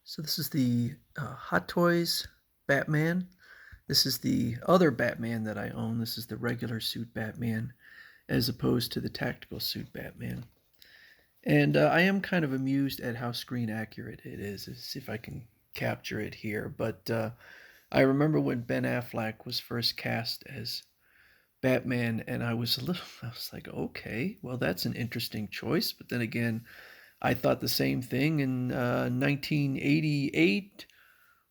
So this is the Hot Toys Batman. This is the other Batman that I own. This is the regular suit Batman as opposed to the tactical suit Batman. And I am kind of amused at how screen accurate it is. Let's see if I can capture it here. But I remember when Ben Affleck was first cast as Batman, and I was like, okay, well, that's an interesting choice. But then again, I thought the same thing in 1988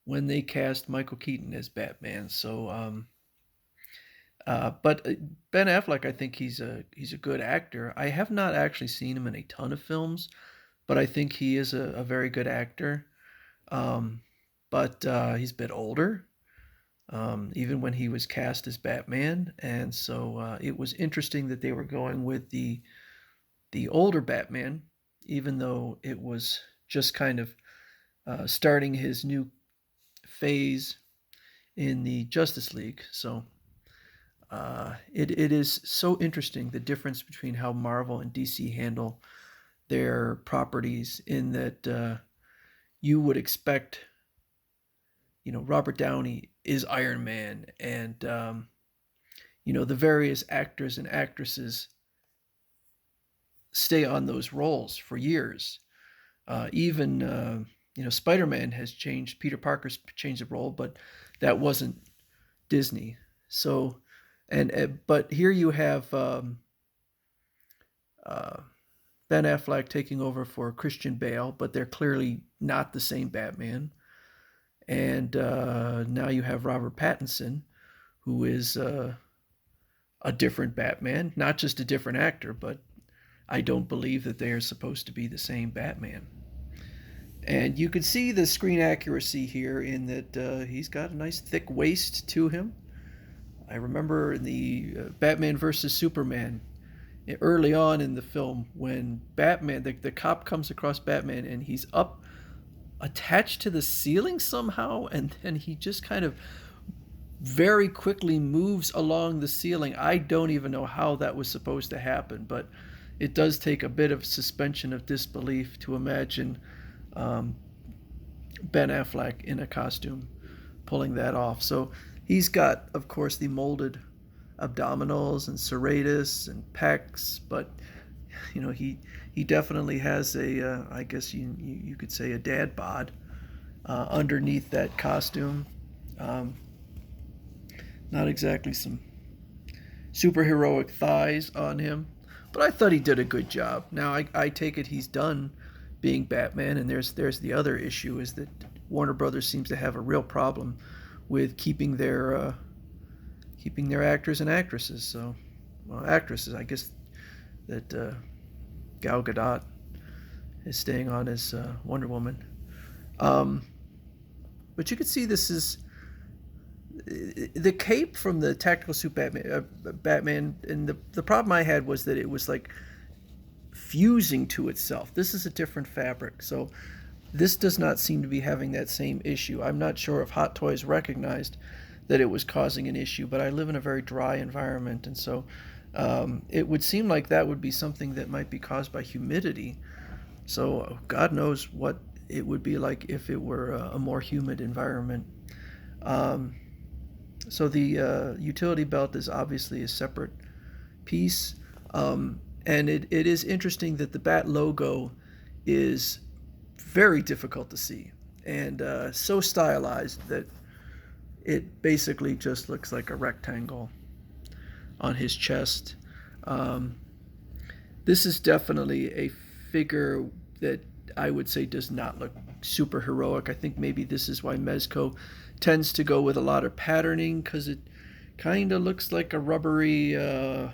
when they cast Michael Keaton as Batman. But Ben Affleck, I think he's a good actor. I have not actually seen him in a ton of films, but I think he is a very good actor. Um, but he's a bit older, even when he was cast as Batman, and so it was interesting that they were going with the older Batman, even though it was just kind of starting his new phase in the Justice League. So it is so interesting the difference between how Marvel and DC handle their properties. In that you would expect, Robert Downey is Iron Man, and the various actors and actresses stay on those roles for years. Even Spider-Man has changed. Peter Parker's changed the role, but that wasn't Disney. So, and but here you have uh, Ben Affleck taking over for Christian Bale, but they're clearly not the same Batman. And now you have Robert Pattinson, who is a different Batman, not just a different actor, but I don't believe that they are supposed to be the same Batman. And you can see the screen accuracy here in that he's got a nice thick waist to him. I remember in the Batman versus Superman, early on in the film, when Batman, the cop comes across Batman and he's up attached to the ceiling somehow, and then he just kind of very quickly moves along the ceiling. I don't even know how that was supposed to happen, but it does take a bit of suspension of disbelief to imagine um, Ben Affleck in a costume pulling that off. So he's got, of course, the molded abdominals and serratus and pecs, but he definitely has a I guess you could say a dad bod underneath that costume. Um, Not exactly some superheroic thighs on him, but I thought he did a good job. Now I take it he's done being Batman, and there's the other issue is that Warner Brothers seems to have a real problem with keeping their actors and actresses. So, well, actresses, I guess that Gal Gadot is staying on as Wonder Woman. Um, but you can see this is the cape from the tactical suit Batman, and the problem I had was that it was like fusing to itself. This is a different fabric, so this does not seem to be having that same issue. I'm not sure if Hot Toys recognized that it was causing an issue, but I live in a very dry environment, and so it would seem like that would be something that might be caused by humidity. So God knows what it would be like if it were a more humid environment. Um, so the utility belt is obviously a separate piece. And it is interesting that the Bat logo is very difficult to see and so stylized that it basically just looks like a rectangle on his chest. Um, this is definitely a figure that I would say does not look super heroic. I think maybe this is why Mezco tends to go with a lot of patterning, because it kind of looks like a rubbery uh,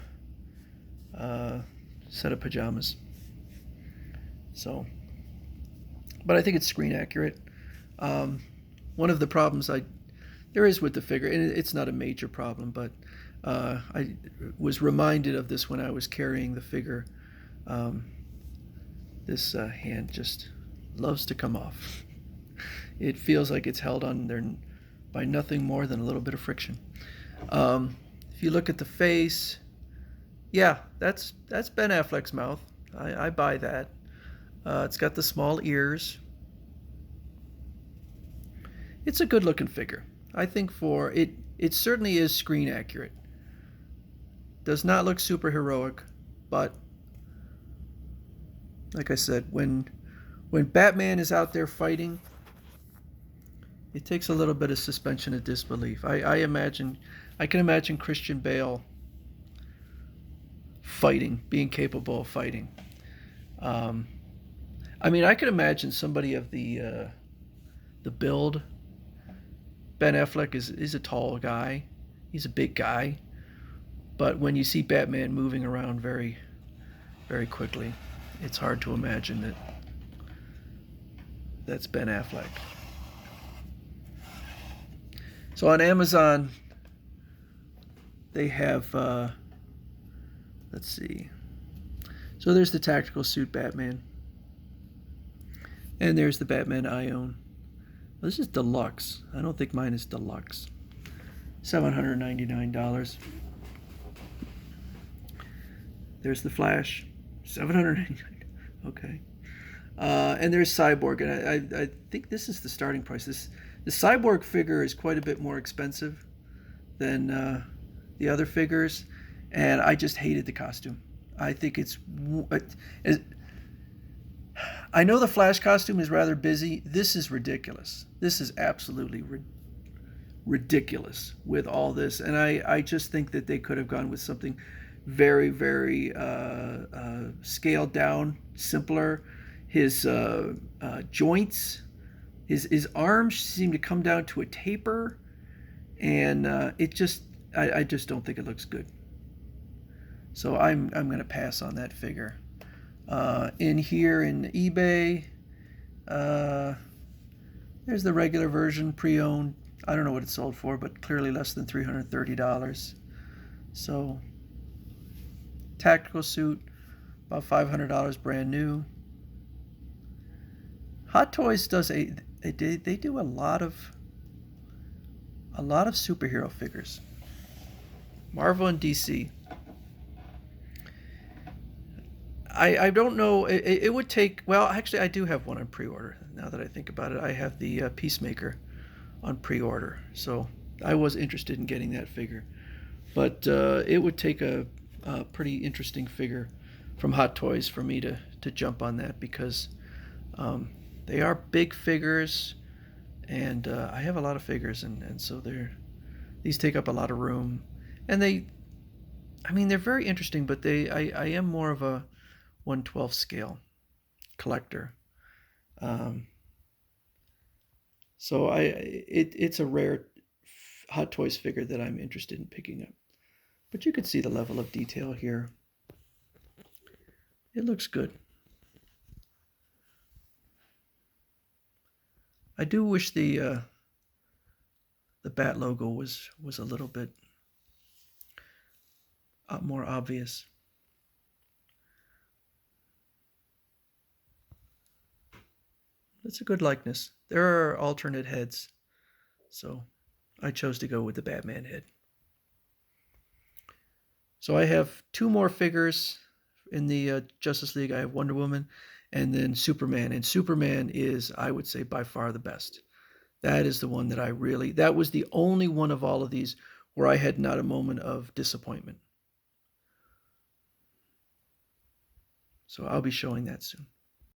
set of pajamas. So, but I think it's screen accurate. Um, One of the problems there is with the figure, and it's not a major problem, but I was reminded of this when I was carrying the figure. Um, this hand just loves to come off. It feels like it's held on there by nothing more than a little bit of friction. If you look at the face, yeah, that's Ben Affleck's mouth. I buy that. It's got the small ears. It's a good looking figure. I think for it, it certainly is screen accurate. Does not look super heroic, but like I said, when Batman is out there fighting, it takes a little bit of suspension of disbelief. I can imagine Christian Bale fighting, being capable of fighting. Um, I mean, I could imagine somebody of the build. Ben Affleck is a tall guy. He's a big guy. But when you see Batman moving around very quickly, it's hard to imagine that that's Ben Affleck. So on Amazon, they have, let's see. So there's the tactical suit Batman. And there's the Batman I own. Well, this is deluxe. I don't think mine is deluxe. $799. There's the Flash. $799. Okay. And there's Cyborg, and I think this is the starting price. The Cyborg figure is quite a bit more expensive than the other figures, and I just hated the costume. I think I know the Flash costume is rather busy. This is ridiculous. This is absolutely ridiculous with all this, and I just think that they could have gone with something very scaled down, simpler. His joints, his arms seem to come down to a taper, and I just don't think it looks good. So I'm going to pass on that figure. In here in eBay, there's the regular version, pre-owned. I don't know what it sold for, but clearly less than $330. So tactical suit, about $500 brand new. Hot Toys does they do a lot of superhero figures. Marvel and DC. I don't know. It would take. Well, actually, I do have one on pre-order. Now that I think about it, I have the Peacemaker on pre-order. So I was interested in getting that figure, but it would take a pretty interesting figure from Hot Toys for me to jump on that, because they are big figures, and I have a lot of figures, and so these take up a lot of room, and they're very interesting, but I am more of a 1/12 scale collector, so it's a rare Hot Toys figure that I'm interested in picking up. But you can see the level of detail here. It looks good. I do wish the Bat logo was a little bit more obvious. It's a good likeness. There are alternate heads, so I chose to go with the Batman head. So I have two more figures in the Justice League. I have Wonder Woman and then Superman. And Superman is, I would say, by far the best. That is the one that that was the only one of all of these where I had not a moment of disappointment. So I'll be showing that soon.